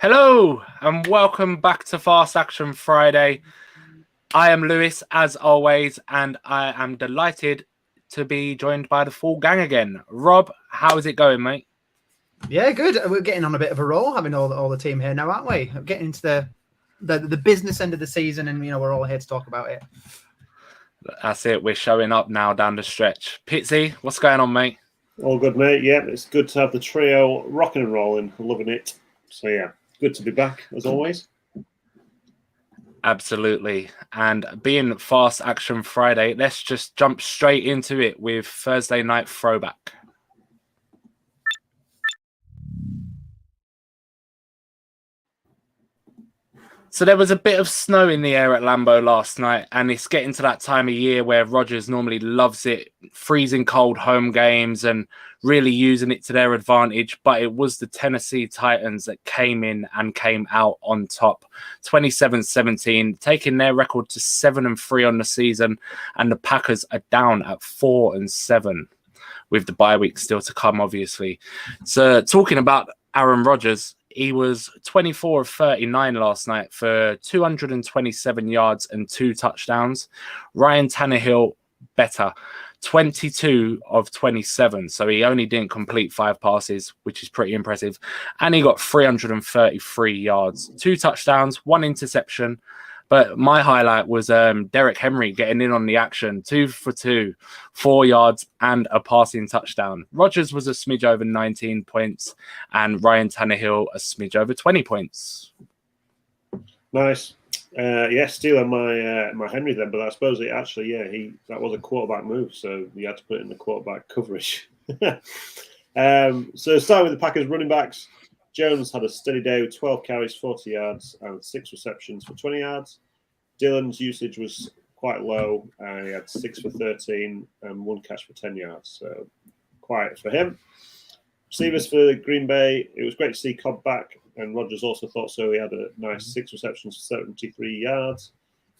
Hello and welcome back to Fast Action Friday. I am Lewis, as always, and I am delighted to be joined by the full gang again. Rob, how is it going, mate? Yeah, good. We're getting on a bit of a roll, having all the team here now, aren't we? Getting into the business end of the season, and we're all here to talk about it. That's it. We're showing up now down the stretch. Pittsy, what's going on, mate? All good, mate. Yeah, it's good to have the trio rocking and rolling. Loving it. So yeah, good to be back as always. Absolutely. And being Fast Action Friday, let's just jump straight into it with Thursday Night Throwback. So there was a bit of snow in the air at Lambeau last night, and it's getting to that time of year where Rodgers normally loves it, freezing cold home games and really using it to their advantage. But it was the Tennessee Titans that came in and came out on top, 27-17, taking their record to 7-3 on the season, and the Packers are down at 4-7 with the bye week still to come, obviously. So talking about Aaron Rodgers, he was 24 of 39 last night for 227 yards and 2 touchdowns. Ryan Tannehill, better, 22 of 27. So he only didn't complete 5 passes, which is pretty impressive. And he got 333 yards, 2 touchdowns, 1 interception. But my highlight was Derrick Henry getting in on the action, 2 for 2, 4 yards and a passing touchdown. Rodgers was a smidge over 19 points and Ryan Tannehill a smidge over 20 points. Nice. Stealing my Henry then, but I suppose it actually, that was a quarterback move, so you had to put it in the quarterback coverage. So starting with the Packers running backs, Jones had a steady day with 12 carries, 40 yards, and 6 receptions for 20 yards. Dillon's usage was quite low. He had 6 for 13 and 1 catch for 10 yards. So quiet for him. Receivers for Green Bay, it was great to see Cobb back, and Rodgers also thought so. He had a nice 6 receptions for 73 yards.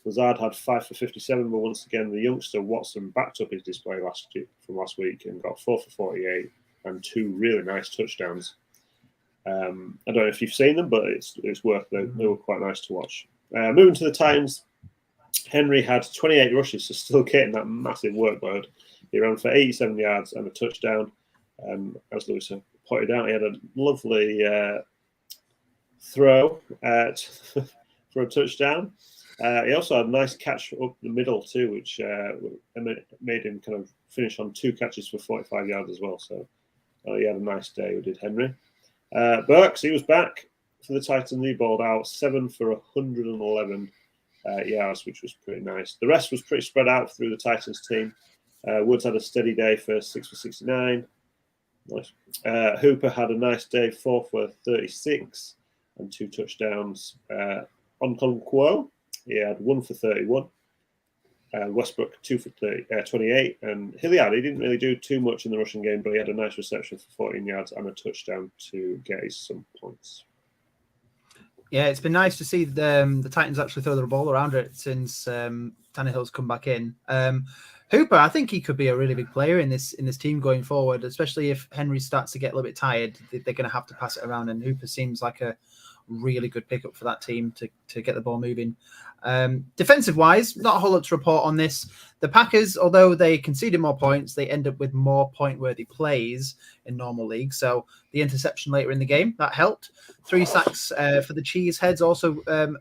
Lazard had 5 for 57, but once again, the youngster Watson backed up his display from last week and got 4 for 48 and 2 really nice touchdowns. I don't know if you've seen them, but it's worth them. They were quite nice to watch. Moving to the Titans, Henry had 28 rushes, so still getting that massive workload. He ran for 87 yards and a touchdown. As Lewis pointed out, he had a lovely throw for a touchdown. He also had a nice catch up the middle too, which made him kind of finish on 2 catches for 45 yards as well. So he had a nice day, did Henry. Burks, he was back for the Titans. He balled out 7 for 111 yards, which was pretty nice. The rest was pretty spread out through the Titans team. Woods had a steady day for 6 for 69. Nice. Hooper had a nice day, 4 for 36 and 2 touchdowns. Okonkwo, he had 1 for 31. Westbrook 2 for 28, and Hilliard, he didn't really do too much in the rushing game, but he had a nice reception for 14 yards and a touchdown to get his some points. Yeah, it's been nice to see the Titans actually throw the ball around it since Tannehill's come back in. Hooper, I think he could be a really big player in this team going forward, especially if Henry starts to get a little bit tired. They're going to have to pass it around, and Hooper seems like a really good pickup for that team to get the ball moving. Defensive wise, not a whole lot to report on this. The Packers, although they conceded more points, they end up with more point-worthy plays in normal league. So the interception later in the game, that helped. 3 sacks for the Cheeseheads also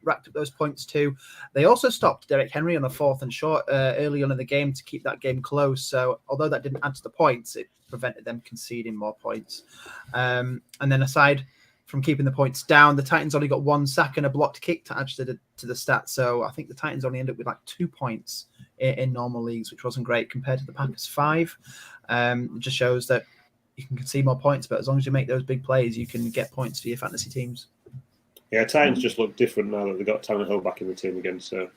racked up those points too. They also stopped Derrick Henry on a 4th and short early on in the game to keep that game close. So although that didn't add to the points, it prevented them conceding more points. And then aside from keeping the points down, the Titans only got 1 sack and a blocked kick to add to the stats. So I think the Titans only end up with like 2 points in normal leagues, which wasn't great compared to the Packers 5. It just shows that you can concede more points, but as long as you make those big plays, you can get points for your fantasy teams. Yeah, Titans just look different now that they've got Tannehill back in the team again. So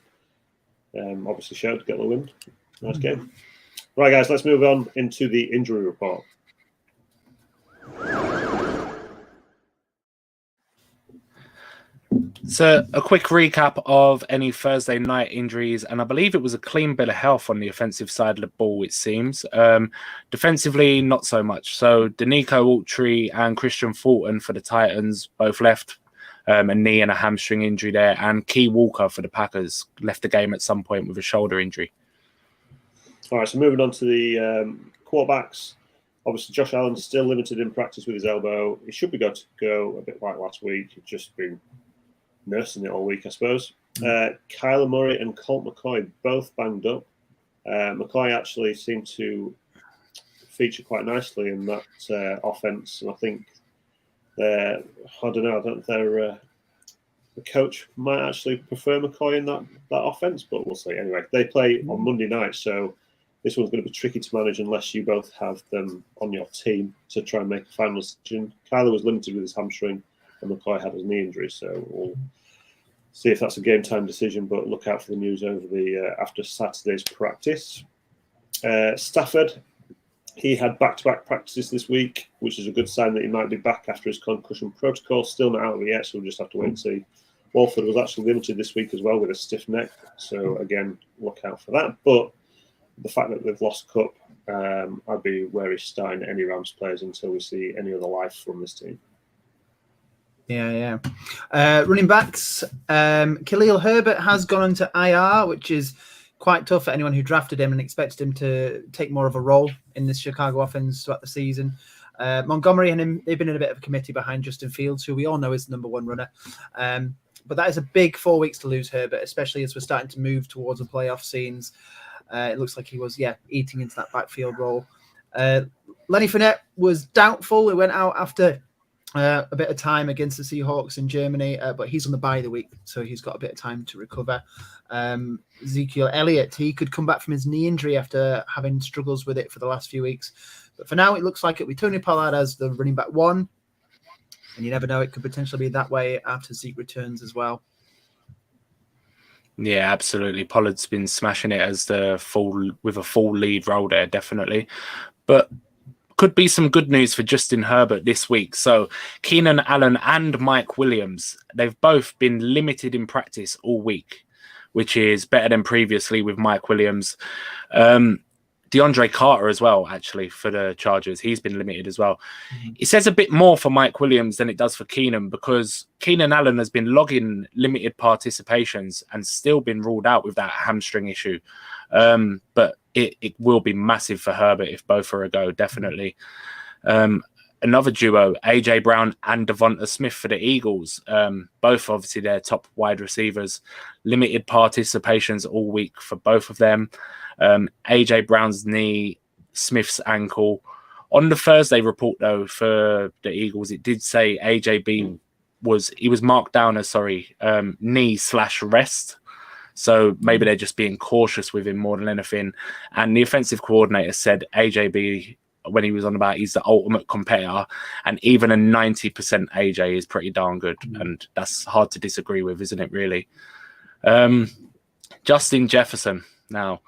obviously showed to get the win. Nice game. Right, guys, let's move on into the injury report. So a quick recap of any Thursday night injuries, and I believe it was a clean bill of health on the offensive side of the ball, it seems. Defensively, not so much. So Danico Autry and Christian Fulton for the Titans both left. a knee and a hamstring injury there. And Key Walker for the Packers left the game at some point with a shoulder injury. All right, so moving on to the quarterbacks. Obviously, Josh Allen's still limited in practice with his elbow. He should be good to go, a bit like last week. He's just been nursing it all week, I suppose. Kyler Murray and Colt McCoy both banged up. McCoy actually seemed to feature quite nicely in that offense, and I think the coach might actually prefer McCoy in that offense, but we'll see. Anyway, they play on Monday night, so this one's going to be tricky to manage unless you both have them on your team to try and make a final decision. Kyler was limited with his hamstring, and McCoy had his knee injury, so we'll see if that's a game time decision. But look out for the news over the after Saturday's practice. Stafford, he had back-to-back practices this week, which is a good sign that he might be back after his concussion protocol. Still not out of it yet, so we'll just have to wait and see. Walford was actually limited this week as well with a stiff neck, so again, look out for that. But the fact that they've lost Cup, I'd be wary starting any Rams players until we see any other life from this team. Yeah. Running backs, Khalil Herbert has gone into IR, which is quite tough for anyone who drafted him and expected him to take more of a role in this Chicago offense throughout the season. Montgomery and him, they've been in a bit of a committee behind Justin Fields, who we all know is the number one runner. But that is a big 4 weeks to lose Herbert, especially as we're starting to move towards the playoff scenes. It looks like he was, eating into that backfield role. Lenny Fournette was doubtful. He went out after a bit of time against the Seahawks in Germany, but he's on the bye of the week, so he's got a bit of time to recover. Ezekiel Elliott, he could come back from his knee injury after having struggles with it for the last few weeks. But for now, it looks like it'll be Tony Pollard as the running back one. And you never know, it could potentially be that way after Zeke returns as well. Yeah, absolutely. Pollard's been smashing it as with a full lead role there, definitely. But could be some good news for Justin Herbert this week. So Keenan Allen and Mike Williams, they've both been limited in practice all week, which is better than previously with Mike Williams. DeAndre Carter as well, actually, for the Chargers. He's been limited as well. It says a bit more for Mike Williams than it does for Keenan, because Keenan Allen has been logging limited participations and still been ruled out with that hamstring issue. But it will be massive for Herbert if both are a go, definitely. Another duo, AJ Brown and Devonta Smith for the Eagles. Both obviously their top wide receivers. Limited participations all week for both of them. AJ Brown's knee, Smith's ankle. On the Thursday report, though, for the Eagles, it did say AJB was marked down as knee/rest. So maybe they're just being cautious with him more than anything. And the offensive coordinator said AJB, when he was on about, he's the ultimate competitor, and even a 90% AJ is pretty darn good. And that's hard to disagree with, isn't it, really? Justin Jefferson, now,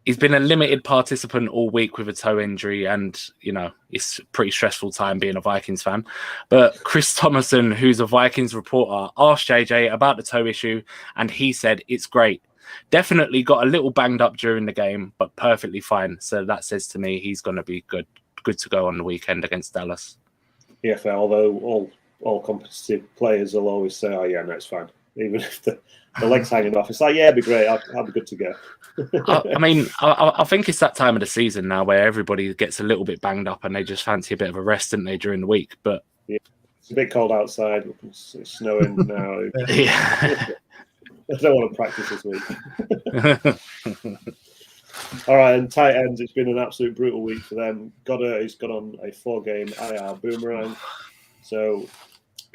he's been a limited participant all week with a toe injury, and, it's a pretty stressful time being a Vikings fan. But Chris Thomason, who's a Vikings reporter, asked JJ about the toe issue, and he said it's great. Definitely got a little banged up during the game, but perfectly fine. So that says to me he's going to be good to go on the weekend against Dallas. Yeah, fair. Although all competitive players will always say, "Oh yeah, no, it's fine." Even if the leg's hanging off, it's like, "Yeah, it'd be great. I'll be good to go." I think it's that time of the season now where everybody gets a little bit banged up and they just fancy a bit of a rest, don't they, during the week? But yeah, it's a bit cold outside. It's snowing now. Yeah. I don't want to practice this week. All right, and tight ends, it's been an absolute brutal week for them. Goddard has gone on a 4-game IR boomerang, so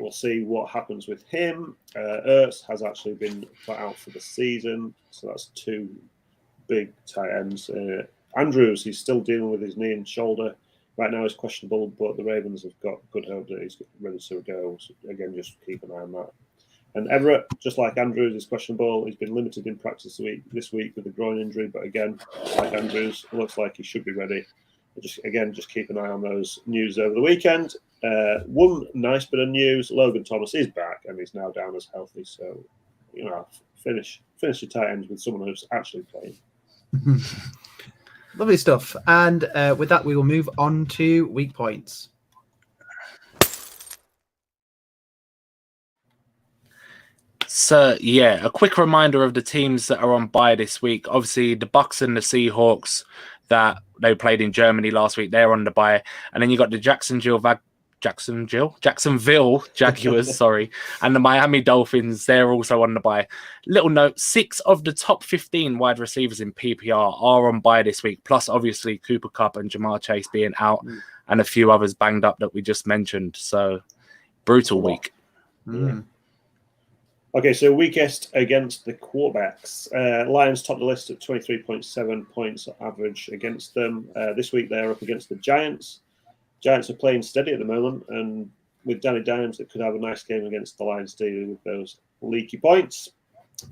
we'll see what happens with him. Ertz has actually been put out for the season, so that's 2 big tight ends. Andrews, he's still dealing with his knee and shoulder. Right now he's questionable, but the Ravens have got good hope that he's ready to go. So again, just keep an eye on that. And Everett, just like Andrews, is questionable. He's been limited in practice this week with a groin injury, but again, like Andrews, it looks like he should be ready. Just keep an eye on those news over the weekend. One nice bit of news: Logan Thomas is back and he's now down as healthy. So, finish your tight ends with someone who's actually playing. Lovely stuff. And with that, we will move on to weak points. So, yeah, a quick reminder of the teams that are on bye this week. Obviously, the Bucks and the Seahawks that they played in Germany last week, they're on the bye. And then you got the Jacksonville Jaguars, sorry, and the Miami Dolphins, they're also on the bye. Little note, 6 of the top 15 wide receivers in PPR are on bye this week, plus obviously Cooper Kupp and Jamar Chase being out and a few others banged up that we just mentioned. So, brutal week. Yeah. Okay, so weakest against the quarterbacks. Lions top the list at 23.7 points average against them. This week they're up against the Giants. Giants are playing steady at the moment, and with Danny Dimes, it could have a nice game against the Lions dealing with those leaky points.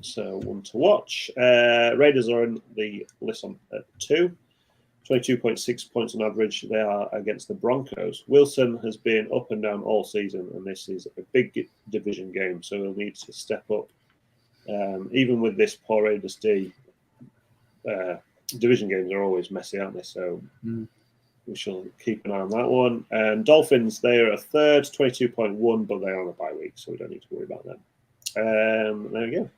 So one to watch. Raiders are on the list at 2. 22.6 points on average. They are against the Broncos. Wilson has been up and down all season, and this is a big division game, so he'll need to step up. Even with this poor Raiders D, division games are always messy, aren't they? So we shall keep an eye on that one. And Dolphins, they are a third, 22.1, but they're on a bye week, so we don't need to worry about them. There we go.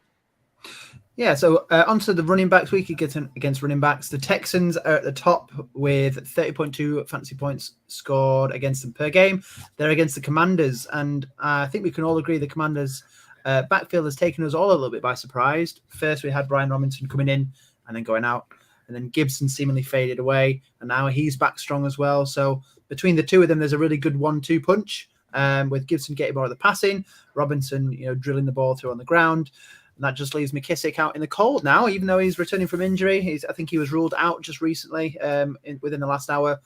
Yeah, so onto the running backs week against running backs. The Texans are at the top with 30.2 fantasy points scored against them per game. They're against the Commanders, and I think we can all agree the Commanders' backfield has taken us all a little bit by surprise. First, we had Brian Robinson coming in and then going out, and then Gibson seemingly faded away, and now he's back strong as well. So between the two of them, there's a really good 1-2 punch with Gibson getting more of the passing, Robinson, drilling the ball through on the ground. And that just leaves McKissick out in the cold now, even though he's returning from injury. I think he was ruled out just recently within the last hour.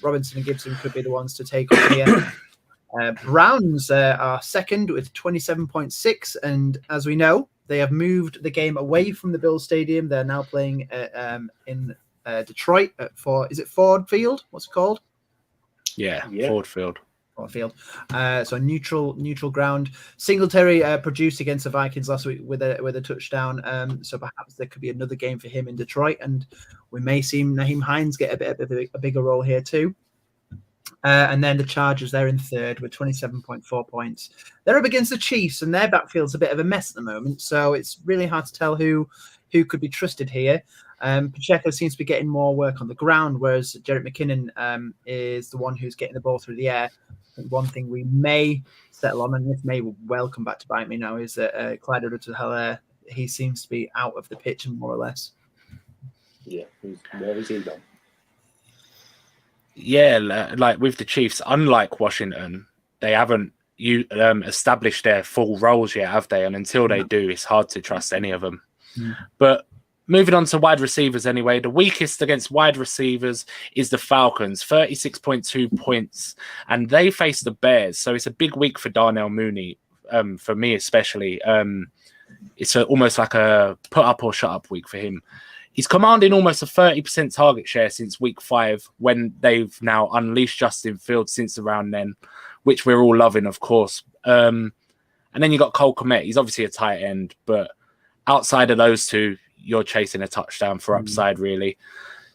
Robinson and Gibson could be the ones to take on here. Browns are second with 27.6. And as we know, they have moved the game away from the Bills Stadium. They're now playing in Detroit is it Ford Field? What's it called? Yeah. Ford Field. Field. So neutral ground. Singletary produced against the Vikings last week with a touchdown. So perhaps there could be another game for him in Detroit, and we may see Naheem Hines get a bigger role here too. And then the Chargers, they're in third with 27.4 points. They're up against the Chiefs, and their backfield's a bit of a mess at the moment. So it's really hard to tell who could be trusted here. Pacheco seems to be getting more work on the ground, whereas Jerick McKinnon is the one who's getting the ball through the air. I think one thing we may settle on, and this may well come back to bite me now, is that Clyde Edwards-Helaire, he seems to be out of the pitch more or less. Yeah, where is he gone? Yeah, like with the Chiefs, unlike Washington, they haven't established their full roles yet, have they? And until they do, it's hard to trust any of them. But moving on to wide receivers anyway, the weakest against wide receivers is the Falcons, 36.2 points, and they face the Bears. So it's a big week for Darnell Mooney, for me especially. It's almost like a put up or shut up week for him. He's commanding almost a 30% target share since week 5, when they've now unleashed Justin Fields since around then, which we're all loving, of course. And then you got Cole Kmet. He's obviously a tight end, but outside of those two, you're chasing a touchdown for upside, really.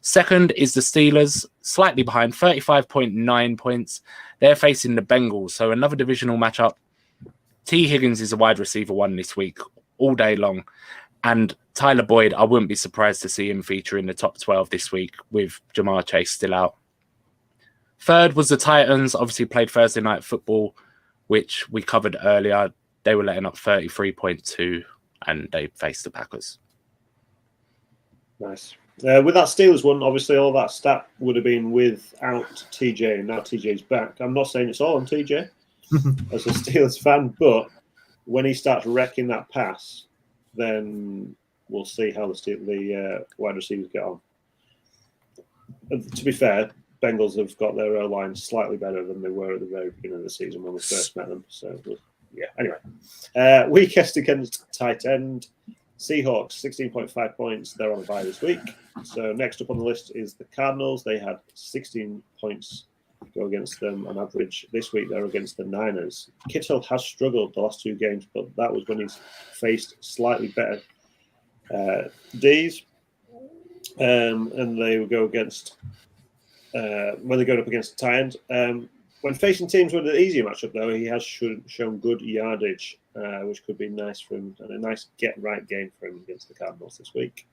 Second is the Steelers, slightly behind, 35.9 points. They're facing the Bengals, so another divisional matchup. T. Higgins is a wide receiver 1 this week, all day long. And Tyler Boyd, I wouldn't be surprised to see him feature in the top 12 this week with Jamar Chase still out. Third was the Titans, obviously played Thursday Night Football, which we covered earlier. They were letting up 33.2, and they faced the Packers. Nice. With that Steelers one, obviously all that stat would have been without TJ, and now TJ's back. I'm not saying it's all on TJ as a Steelers fan, but when he starts wrecking that pass, then we'll see how the wide receivers get on. To be fair, Bengals have got their O-line slightly better than they were at the very beginning of the season when we first met them. So, yeah, anyway. Weakest against tight end. Seahawks, 16.5 points. They're on a bye this week. So next up on the list is the Cardinals. They had 16 points go against them on average. This week they're against the Niners. Kittle has struggled the last 2 games, but that was when he's faced slightly better Ds. And they will go against when they go up against the tight end. When facing teams with an easier matchup, though, he has shown good yardage. which could be nice for him and a nice get-right game for him against the Cardinals this week.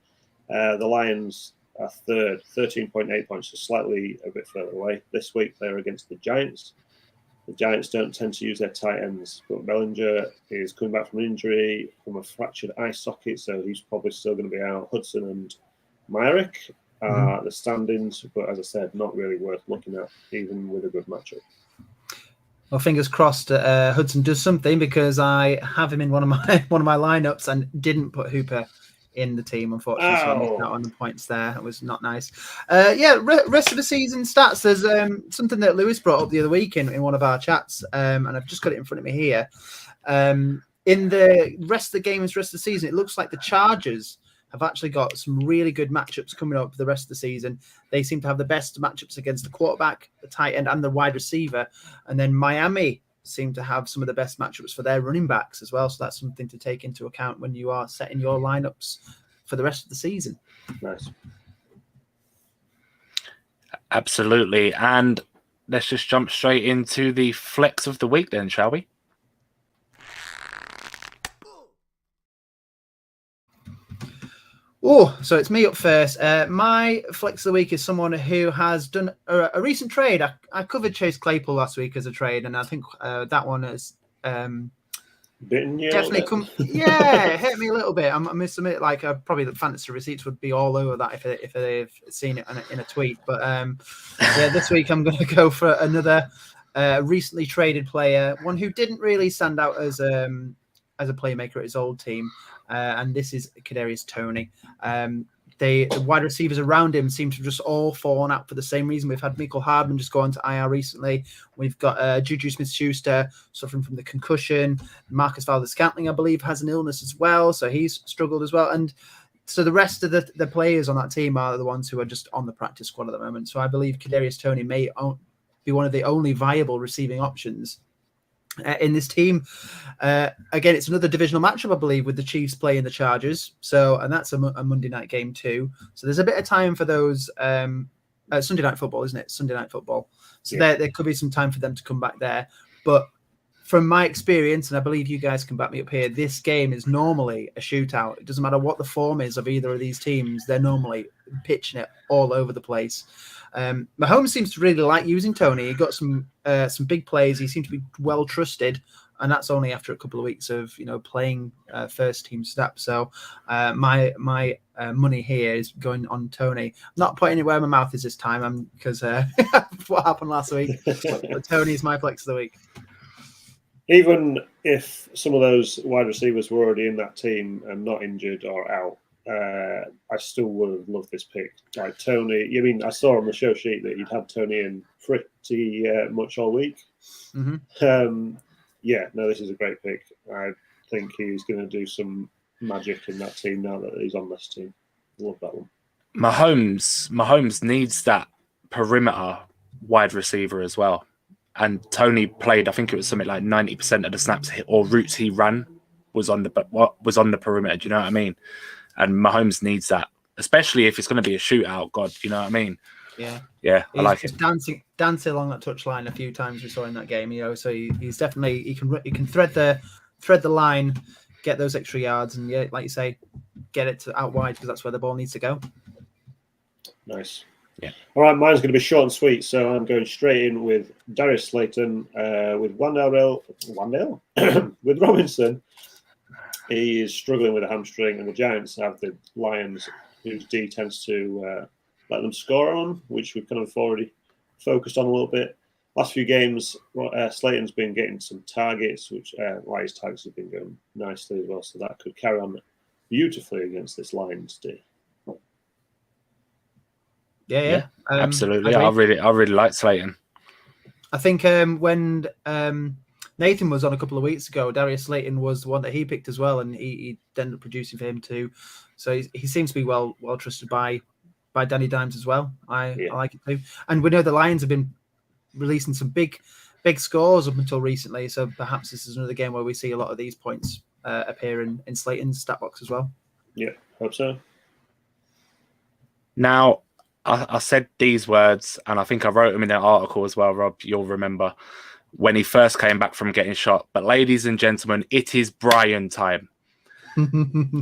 The Lions are third, 13.8 points, so slightly a bit further away. This week they're against the Giants. The Giants don't tend to use their tight ends, but Bellinger is coming back from an injury, from a fractured eye socket, so he's probably still going to be out. Hudson and Myrick are the standings, but as I said, not really worth looking at, even with a good matchup. Well, fingers crossed Hudson does something, because I have him in one of my lineups and didn't put Hooper in the team, unfortunately. So I missed out on the points there. It was not nice. Rest of the season stats. There's something that Lewis brought up the other week in one of our chats, and I've just got it in front of me here. In the rest of the games, rest of the season, it looks like the Chargers have actually got some really good matchups coming up for the rest of the season. They seem to have the best matchups against the quarterback, the tight end, and the wide receiver. And then Miami seem to have some of the best matchups for their running backs as well. So that's something to take into account when you are setting your lineups for the rest of the season. Nice. Absolutely. And let's just jump straight into the flex of the week then, shall we? Oh, so it's me up first. My flex of the week is someone who has done a recent trade. I covered Chase Claypool last week as a trade, and I think that one has Bitten you definitely come. Yeah, it hit me a little bit. I must admit, like probably the fantasy receipts would be all over that if they've seen it in a tweet. But this week I'm going to go for another recently traded player, one who didn't really stand out as a playmaker at his old team. And this is Kadarius Toney. The wide receivers around him seem to have just all fallen out for the same reason. We've had Michael Hardman just go on to IR recently. We've got Juju Smith-Schuster suffering from the concussion. Marcus Valdes-Scantling, I believe, has an illness as well, so he's struggled as well. And so the rest of the players on that team are the ones who are just on the practice squad at the moment. So I believe Kadarius Toney may be one of the only viable receiving options in this team. Again, it's another divisional matchup, I believe, with the Chiefs playing the Chargers. And that's a Monday night game too. So there's a bit of time for those. Sunday night football, isn't it? Sunday night football. So there could be some time for them to come back there. But from my experience, and I believe you guys can back me up here, this game is normally a shootout. It doesn't matter what the form is of either of these teams. They're normally pitching it all over the place. Mahomes seems to really like using Toney. He got some big plays. He seemed to be well trusted, and that's only after a couple of weeks of playing first team snaps. So my money here is going on Toney. I'm not putting it where my mouth is this time, because what happened last week. But Toney is my flex of the week. Even if some of those wide receivers were already in that team and not injured or out, I still would have loved this pick. Like Toney, I saw on the show sheet that you'd have Toney in pretty much all week. Mm-hmm. This is a great pick. I think he's going to do some magic in that team now that he's on this team. Love that one. Mahomes needs that perimeter wide receiver as well. And Toney played, I think it was something like 90% of the snaps or routes he ran was on the perimeter. Do you know what I mean? And Mahomes needs that, especially if it's going to be a shootout. God, you know what I mean? Yeah, I like it. Dancing along that touchline a few times we saw in that game. So he's definitely he can thread the line, get those extra yards, and like you say, get it out wide because that's where the ball needs to go. Nice. Yeah. All right, mine's going to be short and sweet, so I'm going straight in with Darius Slayton, with Wandale, with Robinson. He is struggling with a hamstring, and the Giants have the Lions, whose D tends to let them score on, which we've kind of already focused on a little bit. Last few games, Slayton's been getting some targets, which his targets have been going nicely as well, so that could carry on beautifully against this Lions D. Yeah. Absolutely. I really like Slayton. I think when Nathan was on a couple of weeks ago, Darius Slayton was the one that he picked as well, and he ended up producing for him too. So he seems to be well trusted by Danny Dimes as well. I like it too. And we know the Lions have been releasing some big scores up until recently, so perhaps this is another game where we see a lot of these points appear in Slayton's stat box as well. Yeah, hope so. Now, I said these words, and I think I wrote them in an article as well, Rob, you'll remember. when he first came back from getting shot. But ladies and gentlemen, it is Brian time.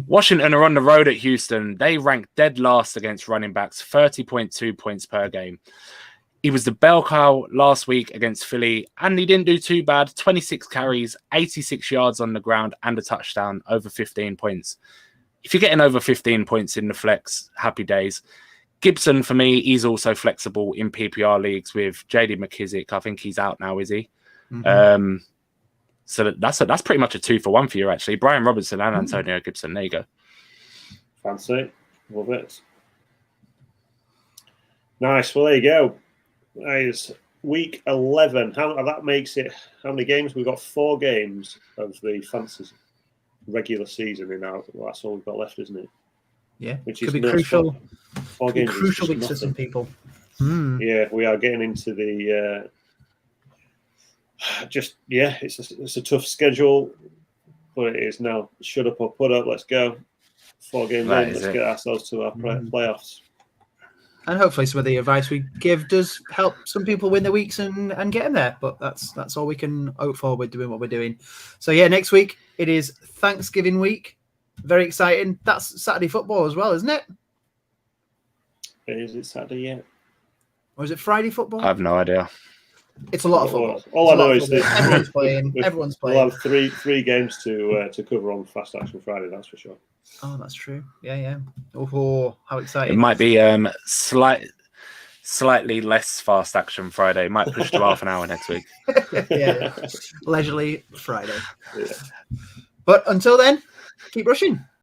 Washington are on the road at Houston. They rank dead last against running backs, 30.2 points per game. He was the bell cow last week against Philly, and he didn't do too bad. 26 carries, 86 yards on the ground, and a touchdown, over 15 points. If you're getting over 15 points in the flex, happy days. Gibson, for me, he's also flexible in PPR leagues with J.D. McKissick. I think he's out now, is he? Mm-hmm. So that's pretty much a 2-for-1 for you, actually. Brian Robinson and Antonio Gibson. There you go. Fancy. Love it. Nice. Well, there you go. That is week 11. That makes it, how many games? We've got 4 games of the fantasy regular season in our, well, that's all we've got left, isn't it? Yeah. Which could is be crucial. 4 games. Crucial weeks for some people. Yeah, we are getting into the it's a tough schedule, but it is now shut up or put up. Let's go. 4 games in. Let's get ourselves to our playoffs. And hopefully some of the advice we give does help some people win the weeks and get them there. But that's all we can hope for with doing what we're doing. So yeah, next week it is Thanksgiving week. Very exciting. That's Saturday football as well, isn't it? Is it Saturday yet? Or is it Friday football? I have no idea. It's a lot of football. All I know is that everyone's playing. Everyone's playing. We'll have three games to cover on Fast Action Friday. That's for sure. Oh, that's true. Yeah. Oh, how exciting! It might be slightly less Fast Action Friday. Might push to half an hour next week. Yeah, leisurely Friday. Yeah. But until then, keep rushing.